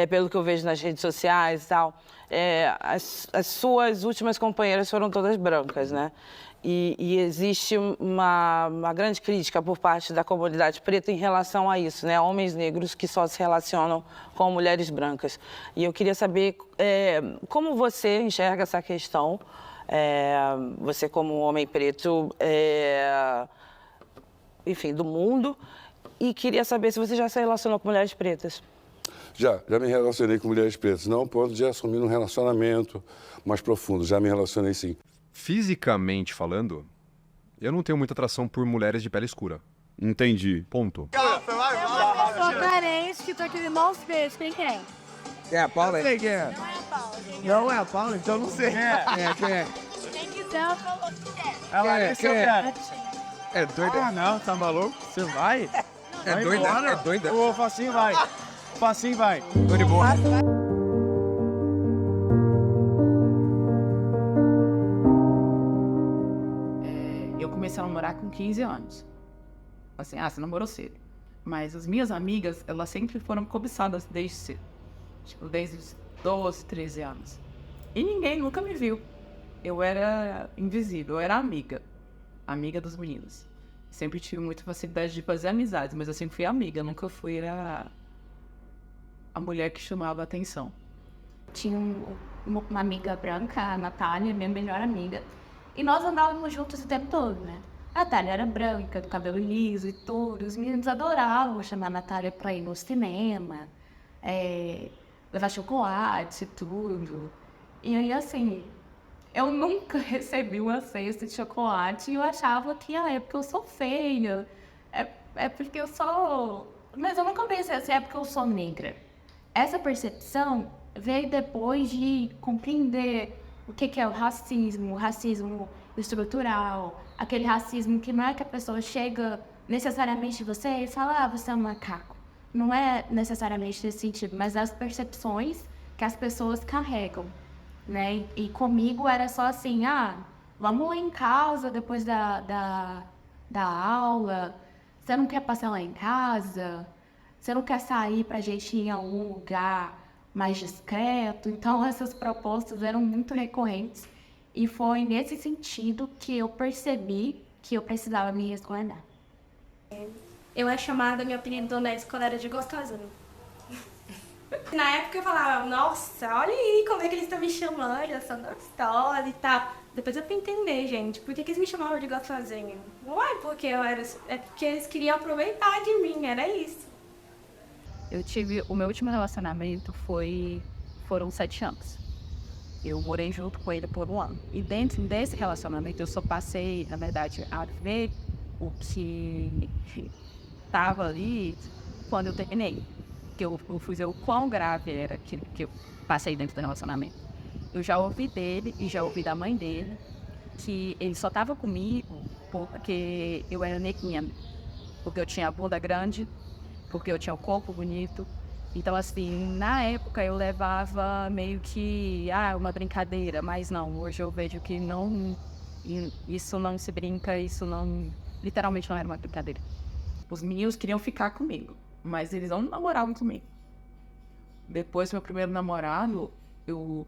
pelo que eu vejo nas redes sociais e tal, as suas últimas companheiras foram todas brancas, né? E existe uma grande crítica por parte da comunidade preta em relação a isso, né? Homens negros que só se relacionam com mulheres brancas. E eu queria saber como você enxerga essa questão, você como homem preto, enfim, do mundo, e queria saber se você já se relacionou com mulheres pretas. Já me relacionei com mulheres pretas, não ao ponto de assumir um relacionamento mais profundo, já me relacionei sim. Fisicamente falando, eu não tenho muita atração por mulheres de pele escura. Entendi. Ponto. Eu sou carente que tô aqui irmãos peixes. Quem é? É a Paula? Eu sei quem é. Não é a Paula, então não sei. Quem é? Quem quiser, eu falo que quer. Ela é, quem é? É doida? Ah, não, tá maluco? Você vai? É doida? É doida? O Facinho vai. Facinho vai. Tô de boa. Eu comecei a namorar com 15 anos. Assim, você namorou cedo. Mas as minhas amigas, elas sempre foram cobiçadas desde cedo. Tipo, desde os 12, 13 anos. E ninguém nunca me viu. Eu era invisível, eu era amiga. Amiga dos meninos. Sempre tive muita facilidade de fazer amizades, mas eu sempre fui amiga. Nunca fui a mulher que chamava a atenção. Tinha uma amiga branca, a Natália, minha melhor amiga. E nós andávamos juntos o tempo todo, né? A Natália era branca, do cabelo liso e tudo. Os meninos adoravam chamar a Natália pra ir no cinema, levar chocolate e tudo. E aí, assim, eu nunca recebi uma cesta de chocolate e eu achava que, é porque eu sou feia, é porque eu sou... Mas eu nunca pensei assim, é porque eu sou negra. Essa percepção veio depois de compreender o que é o racismo estrutural, aquele racismo que não é que a pessoa chega necessariamente em você e fala, você é um macaco. Não é necessariamente nesse sentido, mas as percepções que as pessoas carregam, né? E comigo era só assim, vamos lá em casa depois da aula, você não quer passar lá em casa? Você não quer sair pra gente ir em algum lugar mais discreto? Então, essas propostas eram muito recorrentes. E foi nesse sentido que eu percebi que eu precisava me resguardar. Eu era chamada, minha apelido na escola era de gostosinha. Na época eu falava, nossa, olha aí como é que eles estão me chamando, eu sou gostosa e tal. Depois eu fui entender, gente, por que eles me chamavam de gostosinha? Não é porque é porque eles queriam aproveitar de mim, era isso. O meu último relacionamento foram 7 anos. Eu morei junto com ele por 1 ano. E dentro desse relacionamento eu só passei, na verdade, a ver o que estava ali quando eu terminei. Que eu fui ver o quão grave era que eu passei dentro do relacionamento. Eu já ouvi dele e já ouvi da mãe dele que ele só estava comigo porque eu era neguinha. Porque eu tinha a bunda grande, porque eu tinha o corpo bonito. Então, assim, na época eu levava meio que, uma brincadeira, mas não, hoje eu vejo que não, isso não se brinca, isso não, literalmente não era uma brincadeira. Os meninos queriam ficar comigo, mas eles não namoravam comigo. Depois do meu primeiro namorado,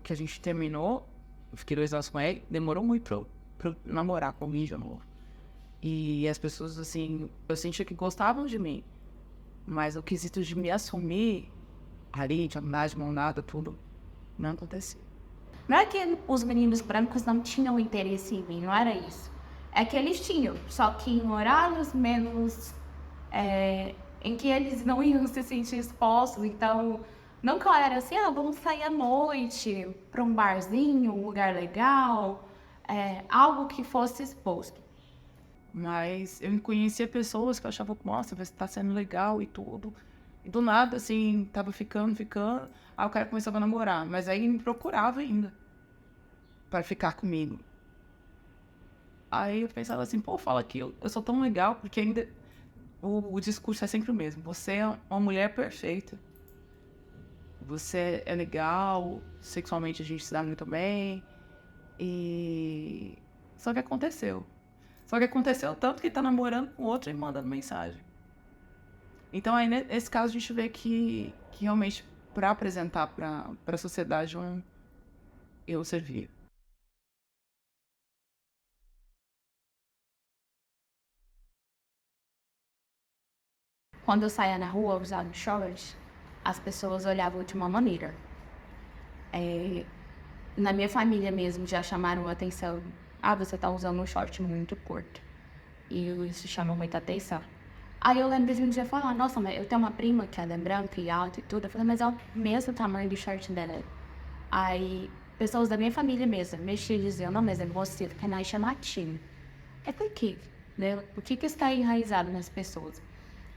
que a gente terminou, eu fiquei 2 anos com ele, demorou muito pra eu namorar comigo de novo. E as pessoas, assim, eu sentia que gostavam de mim. Mas o quesito de me assumir ali, de andar de mão dada, tudo, não acontecia. Não é que os meninos brancos não tinham interesse em mim, não era isso. É que eles tinham, só que em horários menos... em que eles não iam se sentir expostos. Então, não que eu era assim, vamos sair à noite para um barzinho, um lugar legal, algo que fosse exposto. Mas eu conhecia pessoas que eu achava, nossa, você tá sendo legal e tudo. E do nada, assim, tava ficando. Aí o cara começava a namorar. Mas aí me procurava ainda para ficar comigo. Aí eu pensava assim, fala que eu sou tão legal, porque ainda o discurso é sempre o mesmo. Você é uma mulher perfeita. Você é legal, sexualmente a gente se dá muito bem. Só que aconteceu tanto que tá namorando com outro e mandando mensagem. Então aí nesse caso a gente vê que realmente para apresentar para a sociedade onde eu servia. Quando eu saía na rua usando shorts, as pessoas olhavam de uma maneira. Na minha família mesmo já chamaram a atenção. Você tá usando um short muito curto. E isso chamou muita atenção. Aí eu lembro de um dia falar, nossa, mas eu tenho uma prima que ela é branca e alta e tudo. Eu falei, mas é o mesmo tamanho do short dela. Aí pessoas da minha família mesmo mexiam e diziam, não, mas é você, porque não é chamativo. É por quê? Né? Por que isso está enraizado nas pessoas?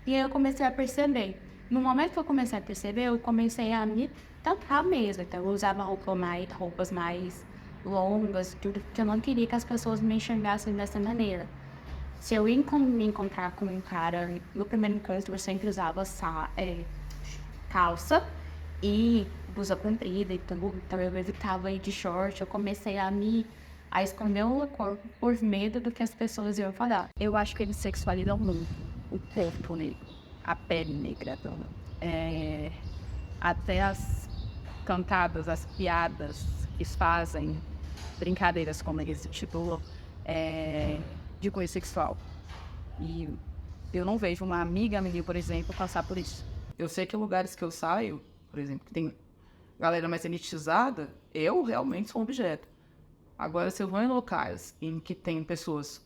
E aí eu comecei a perceber. No momento que eu comecei a perceber, eu comecei a me tampar mesmo. Então eu usava roupas mais longas, tudo, porque eu não queria que as pessoas me enxergassem dessa maneira. Se eu ia me encontrar com um cara, no primeiro encontro eu sempre usava calça e blusa comprida, então eu evitava ir de short. Eu comecei a esconder o corpo por medo do que as pessoas iam falar. Eu acho que eles sexualizam muito o corpo negro, a pele negra. Até as cantadas, as piadas que fazem, brincadeiras como esse tipo de coisa sexual. E eu não vejo uma amiga minha, por exemplo, passar por isso. Eu sei que em lugares que eu saio, por exemplo, que tem galera mais elitizada, eu realmente sou um objeto. Agora, se eu vou em locais em que tem pessoas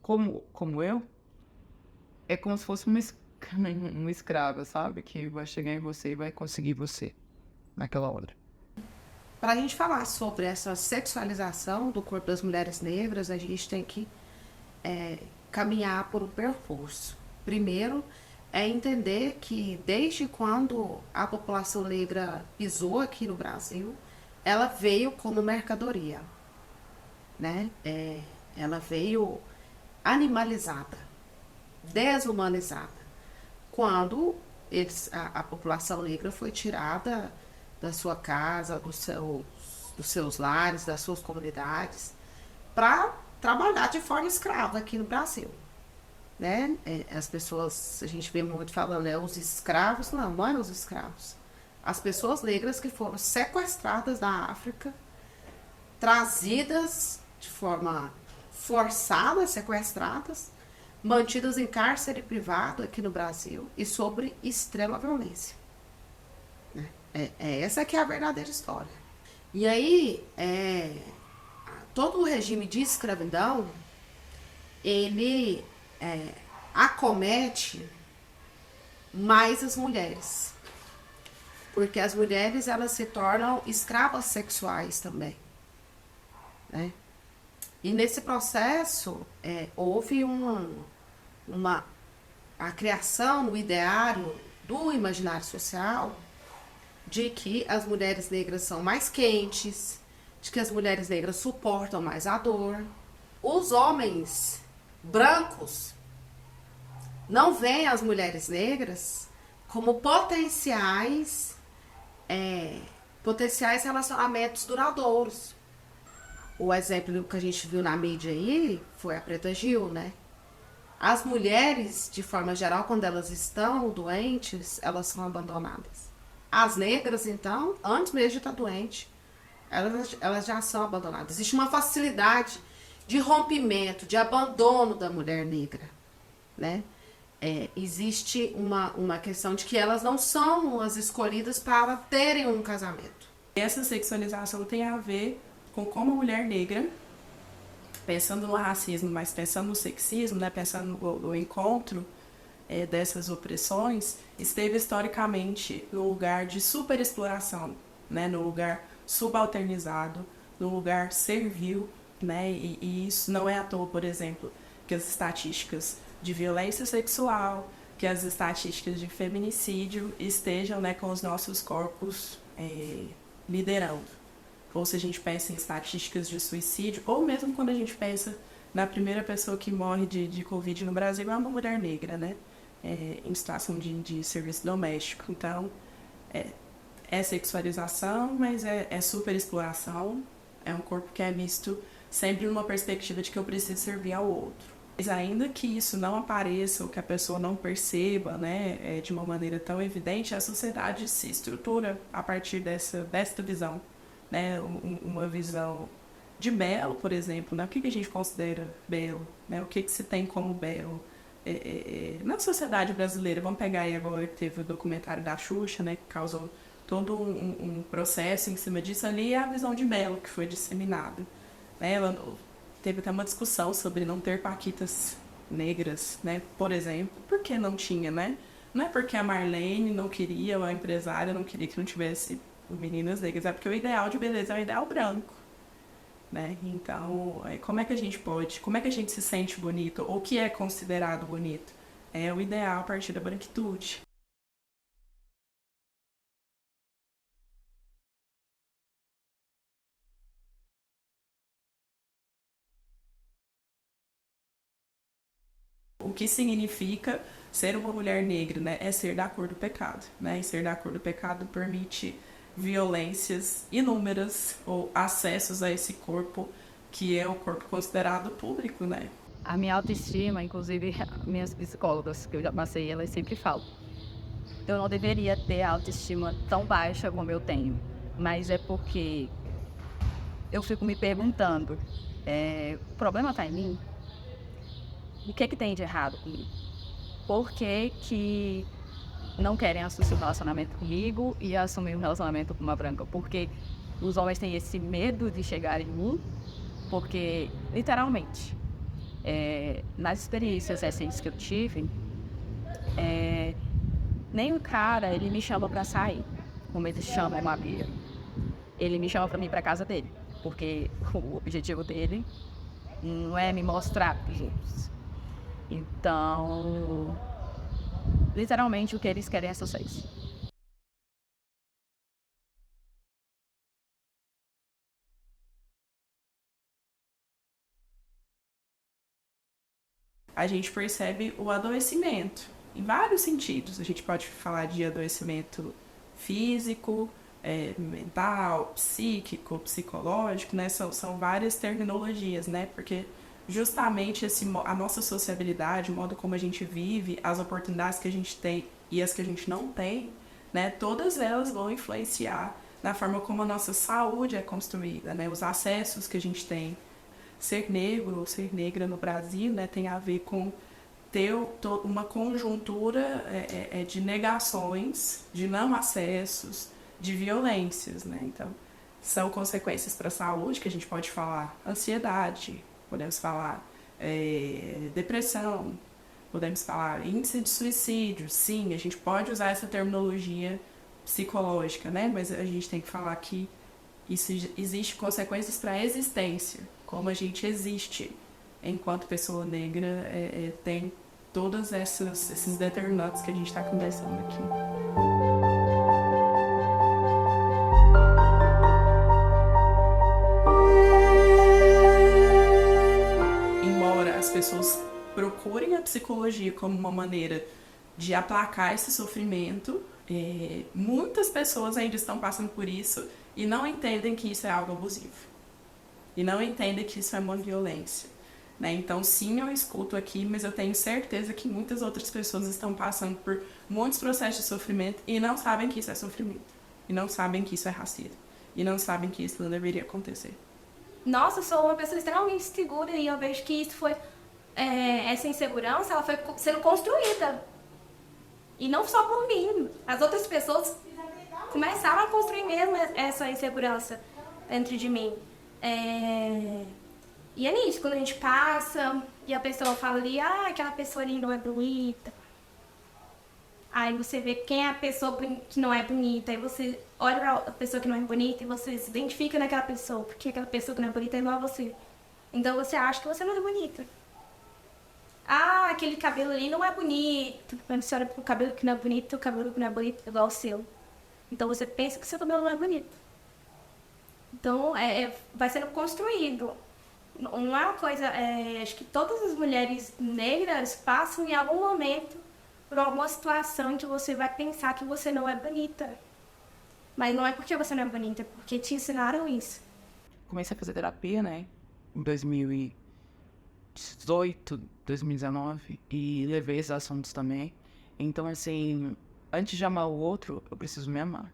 como eu, é como se fosse uma escrava, sabe? Que vai chegar em você e vai conseguir você naquela hora. Para a gente falar sobre essa sexualização do corpo das mulheres negras, a gente tem que caminhar por um percurso. Primeiro, é entender que desde quando a população negra pisou aqui no Brasil, ela veio como mercadoria, né? Ela veio animalizada, desumanizada. Quando a população negra foi tirada da sua casa, dos seus lares, das suas comunidades, para trabalhar de forma escrava aqui no Brasil, né? As pessoas, a gente vê muito falando, os escravos, não eram os escravos. As pessoas negras que foram sequestradas da África, trazidas de forma forçada, sequestradas, mantidas em cárcere privado aqui no Brasil e sobre extrema violência. Essa que é a verdadeira história. E aí, todo o regime de escravidão, ele acomete mais as mulheres. Porque as mulheres, elas se tornam escravas sexuais também, né? E nesse processo, houve a criação no ideário do imaginário social de que as mulheres negras são mais quentes, de que as mulheres negras suportam mais a dor. Os homens brancos não veem as mulheres negras como potenciais relacionamentos duradouros. O exemplo que a gente viu na mídia aí foi a Preta Gil, né? As mulheres, de forma geral, quando elas estão doentes, elas são abandonadas. As negras, então, antes mesmo de estar doente, elas já são abandonadas. Existe uma facilidade de rompimento, de abandono da mulher negra, né? Existe uma questão de que elas não são as escolhidas para terem um casamento. Essa sexualização tem a ver com como a mulher negra, pensando no racismo, mas pensando no sexismo, né, pensando no encontro dessas opressões, esteve historicamente no lugar de superexploração, né, no lugar subalternizado, no lugar servil, né, e isso não é à toa, por exemplo, que as estatísticas de violência sexual, que as estatísticas de feminicídio estejam, né, com os nossos corpos liderando. Ou se a gente pensa em estatísticas de suicídio, ou mesmo quando a gente pensa na primeira pessoa que morre de Covid no Brasil, é uma mulher negra, né? Em situação de serviço doméstico. Então, é sexualização, mas é superexploração. É um corpo que é visto sempre numa perspectiva de que eu preciso servir ao outro. Mas ainda que isso não apareça ou que a pessoa não perceba, né, de uma maneira tão evidente, a sociedade se estrutura a partir dessa visão, né, uma visão de belo, por exemplo, né, o que a gente considera belo, né, o que se tem como belo. Na sociedade brasileira, vamos pegar aí agora que teve o documentário da Xuxa, né, que causou todo um processo em cima disso ali, é a visão de belo que foi disseminada. Né, ela teve até uma discussão sobre não ter paquitas negras, né, por exemplo. Por que não tinha, né? Não é porque a Marlene não queria, ou a empresária não queria que não tivesse meninas negras, é porque o ideal de beleza é o ideal branco. Né? Então, como é que a gente pode, como é que a gente se sente bonito, ou o que é considerado bonito? É o ideal a partir da branquitude. O que significa ser uma mulher negra, né? É ser da cor do pecado, né? E ser da cor do pecado permite violências inúmeras ou acessos a esse corpo que é o corpo considerado público, né? A minha autoestima, inclusive minhas psicólogas que eu já passei, elas sempre falam: eu não deveria ter a autoestima tão baixa como eu tenho, mas é porque eu fico me perguntando, o problema está em mim? O que tem de errado comigo? Por que não querem assumir um relacionamento comigo e assumir um relacionamento com uma branca? Porque os homens têm esse medo de chegar em mim, porque, literalmente, nas experiências recentes que eu tive, nem o cara, ele me chama pra sair, como ele chama uma amiga. Ele me chama pra mim pra casa dele, porque o objetivo dele não é me mostrar pros outros. Então, literalmente, o que eles querem é sucesso. A gente percebe o adoecimento em vários sentidos. A gente pode falar de adoecimento físico, mental, psíquico, psicológico, né? São várias terminologias, né? Porque justamente a nossa sociabilidade, o modo como a gente vive, as oportunidades que a gente tem e as que a gente não tem, né? Todas elas vão influenciar na forma como a nossa saúde é construída, né? Os acessos que a gente tem. Ser negro ou ser negra no Brasil, né, tem a ver com ter uma conjuntura de negações, de não acessos, de violências, né? Então, são consequências para a saúde, que a gente pode falar ansiedade, podemos falar depressão, podemos falar índice de suicídio. Sim, a gente pode usar essa terminologia psicológica, né? Mas a gente tem que falar que existe consequências para a existência, como a gente existe enquanto pessoa negra, tem todos esses determinantes que a gente está conversando aqui. Embora as pessoas procurem a psicologia como uma maneira de aplacar esse sofrimento, muitas pessoas ainda estão passando por isso e não entendem que isso é algo abusivo. E não entendem que isso é uma violência. Né? Então, sim, eu escuto aqui, mas eu tenho certeza que muitas outras pessoas estão passando por muitos processos de sofrimento e não sabem que isso é sofrimento. E não sabem que isso é racismo. E não sabem que isso não deveria acontecer. Nossa, eu sou uma pessoa extremamente segura e eu vejo que isso foi... essa insegurança, ela foi sendo construída. E não só por mim. As outras pessoas começaram a construir mesmo essa insegurança dentro de mim. E é nisso, quando a gente passa e a pessoa fala ali, aquela pessoa ali não é bonita. Aí você vê quem é a pessoa que não é bonita, aí você olha pra a pessoa que não é bonita e você se identifica naquela pessoa, porque aquela pessoa que não é bonita é igual a você. Então você acha que você não é bonita. Aquele cabelo ali não é bonito. Quando você olha pro cabelo que não é bonito, o cabelo que não é bonito é igual ao seu. Então você pensa que seu cabelo não é bonito. Então, vai sendo construído. Não é uma coisa... acho que todas as mulheres negras passam em algum momento por alguma situação em que você vai pensar que você não é bonita. Mas não é porque você não é bonita, é porque te ensinaram isso. Comecei a fazer terapia, né, em 2000 2018, 2019 e levei esses assuntos também. Então, assim, antes de amar o outro, eu preciso me amar.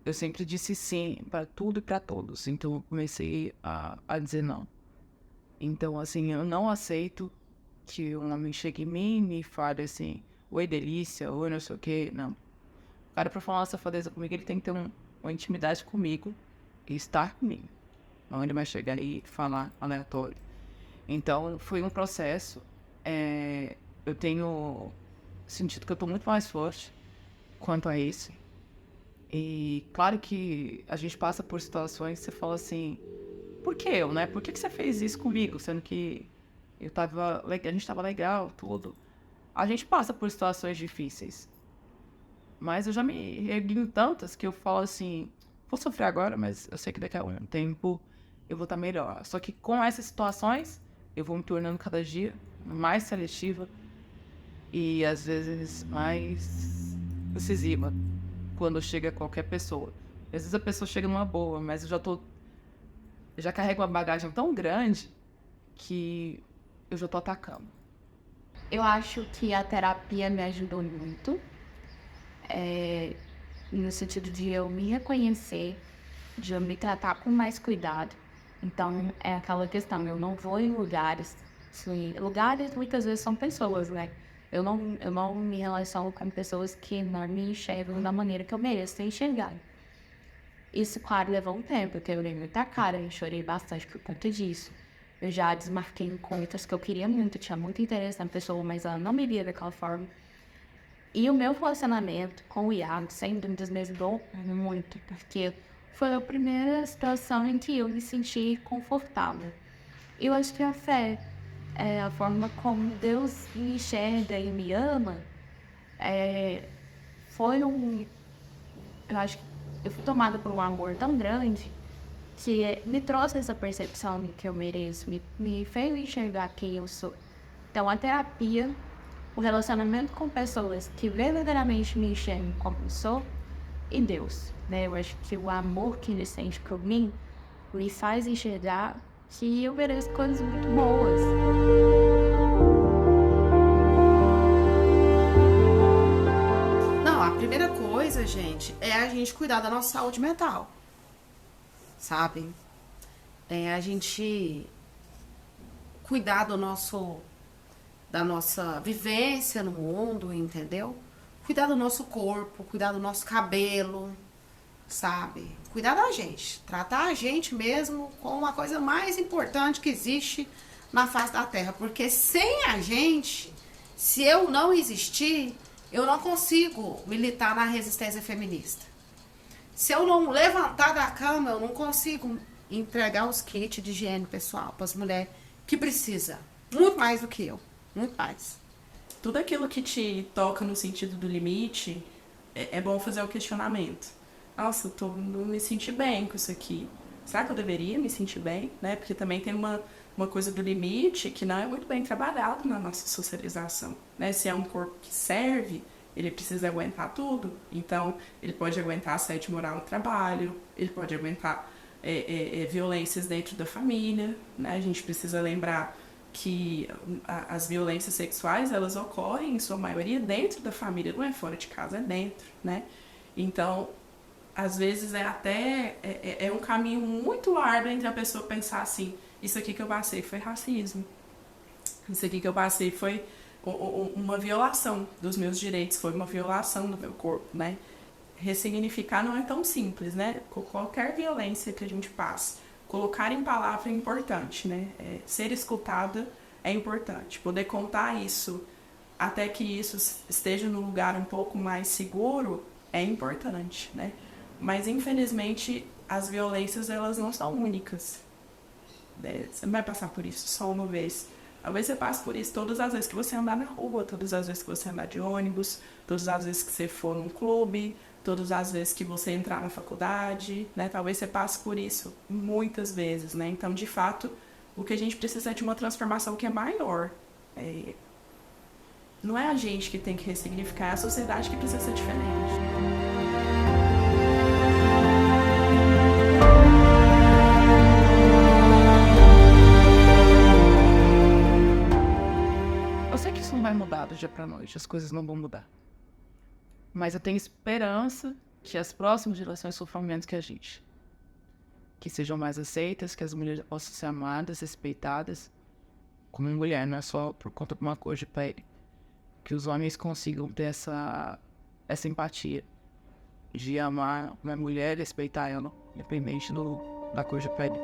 Eu sempre disse sim para tudo e para todos. Então, eu comecei a dizer não. Então, assim, eu não aceito que um homem chegue em mim e me fale assim, oi, delícia, oi, não sei o quê. Não. O cara, pra falar uma safadeza comigo, ele tem que ter uma intimidade comigo e estar comigo. Não ele vai chegar e falar aleatório. Então, foi um processo. Eu tenho sentido que eu tô muito mais forte quanto a isso. E claro que a gente passa por situações que você fala assim, por que eu, né? Por que você fez isso comigo? Sendo que a gente tava legal, tudo. A gente passa por situações difíceis. Mas eu já me ergui em tantas que eu falo assim, vou sofrer agora, mas eu sei que daqui a um tempo eu vou estar melhor. Só que com essas situações, eu vou me tornando cada dia mais seletiva e às vezes mais decisiva quando chega qualquer pessoa. Às vezes a pessoa chega numa boa, mas eu já carrego uma bagagem tão grande que eu já tô atacando. Eu acho que a terapia me ajudou muito, no sentido de eu me reconhecer, de eu me tratar com mais cuidado. Então, é aquela questão, eu não vou em lugares, lugares muitas vezes são pessoas, né? Eu não me relaciono com pessoas que não me enxergam da maneira que eu mereço ser enxergada. Isso, claro, levou um tempo, porque eu olhei muita cara, eu chorei bastante por conta disso. Eu já desmarquei encontros que eu queria muito, tinha muito interesse na pessoa, mas ela não me via daquela forma. E o meu relacionamento com o Iago, sem dúvidas, me ajudou muito, porque foi a primeira situação em que eu me senti confortável. Eu acho que a fé, a forma como Deus me enxerga e me ama, eu acho que eu fui tomada por um amor tão grande que me trouxe essa percepção de que eu mereço, me fez enxergar quem eu sou. Então, a terapia, o relacionamento com pessoas que verdadeiramente me enxergam como eu sou, e Deus, né? Eu acho que o amor que ele sente por mim me faz enxergar que eu mereço coisas muito boas. Não, a primeira coisa, gente, é a gente cuidar da nossa saúde mental. Sabe? É a gente cuidar da nossa vivência no mundo, entendeu? Cuidar do nosso corpo, cuidar do nosso cabelo, sabe? Cuidar da gente, tratar a gente mesmo como a coisa mais importante que existe na face da Terra. Porque sem a gente, se eu não existir, eu não consigo militar na resistência feminista. Se eu não levantar da cama, eu não consigo entregar os kits de higiene pessoal para as mulheres que precisam. Muito mais do que eu. Muito mais. Tudo aquilo que te toca no sentido do limite, é bom fazer o questionamento. Nossa, eu não me senti bem com isso aqui. Será que eu deveria me sentir bem? Né? Porque também tem uma coisa do limite que não é muito bem trabalhado na nossa socialização. Né? Se é um corpo que serve, ele precisa aguentar tudo. Então, ele pode aguentar assédio moral no trabalho, ele pode aguentar violências dentro da família. Né? A gente precisa lembrar que as violências sexuais, elas ocorrem, em sua maioria, dentro da família, não é fora de casa, é dentro, né? Então, às vezes é um caminho muito árduo entre a pessoa pensar assim, isso aqui que eu passei foi racismo, isso aqui que eu passei foi uma violação dos meus direitos, foi uma violação do meu corpo, né? Ressignificar não é tão simples, né? Qualquer violência que a gente passa, colocar em palavra é importante, né? Ser escutada é importante. Poder contar isso até que isso esteja num lugar um pouco mais seguro é importante, né? Mas, infelizmente, as violências, elas não são únicas. Você não vai passar por isso só uma vez. Talvez você passe por isso todas as vezes que você andar na rua, todas as vezes que você andar de ônibus, todas as vezes que você for num clube, todas as vezes que você entrar na faculdade, né? Talvez você passe por isso muitas vezes, né? Então, de fato, o que a gente precisa é de uma transformação que é maior. Não é a gente que tem que ressignificar, é a sociedade que precisa ser diferente. para noite, as coisas não vão mudar. Mas eu tenho esperança que as próximas gerações sofram menos que a gente. Que sejam mais aceitas, que as mulheres possam ser amadas, respeitadas como mulher, não é só por conta de uma cor de pele. Que os homens consigam ter essa empatia de amar uma mulher e respeitar ela, independente da cor de pele.